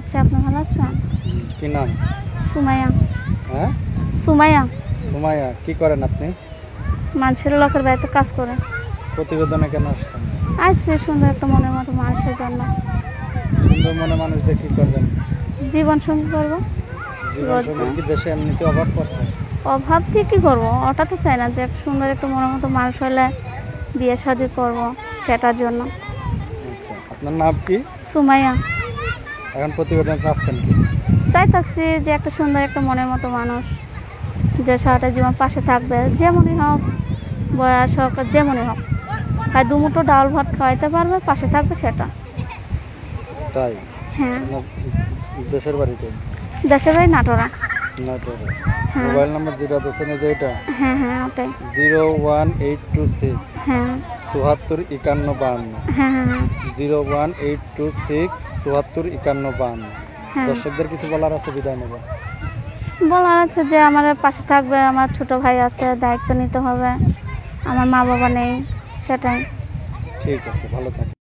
আছি, আপনি ভালো আছেন? কি নাম? সুমাইয়া। হ্যাঁ, সুমাইয়া। সুমাইয়া। কি করেন আপনি? মানুষের লোকের বাড়িতে কাজ করে। প্রতিবেদনে কেন আসছেন? আসছে সুন্দর একটা মনের মতো মানুষের জন্য। সুন্দর মনে মানুষদের কি করবেন? জীবন সঙ্গী করবো। জীবন সঙ্গী কি দেশে এমনিতে অভাব পড়ছে? অভাব দিয়ে কী করবো, ওটা তো চাই না যে একটা সুন্দর একটা মনের মতো মানুষ হলে বিয়ে শাদী করবো, সেটার জন্য। আচ্ছা, আপনার নাম কি? সুমাইয়া। এখন প্রতিবেদন চাচ্ছেন কি? চাইতাছি যে একটা সুন্দর একটা মনের মতো মানুষ, যে সারাটা জীবন পাশে থাকবে, যেমনই হোক, বয়স হোক, যেমনই হোক, খাই দুমুঠো ডাল ভাত খাওয়াইতে পারবে, পাশে থাকবে, সেটা। তাই? হ্যাঁ। আপনার দেশের বাড়িতে? দেশের বাড়ি নাটোরা। না তো। হ্যাঁ। মোবাইল নাম্বার যেটা দিচ্ছেন যে এটা? হ্যাঁ হ্যাঁ, ওটাই। 01826 হ্যাঁ 74 51 52। হ্যাঁ হ্যাঁ হ্যাঁ 01826 74 51 52। হ্যাঁ। দর্শকদের কিছু বলার আছে, বিদায় নেব। বলার আছে যে আমার পাশে থাকবে, আমার ছোট ভাই আছে, দায়িত্ব নিতে হবে, আমার মা বাবা নেই, সেটাই। ঠিক আছে, ভালো থাকবেন।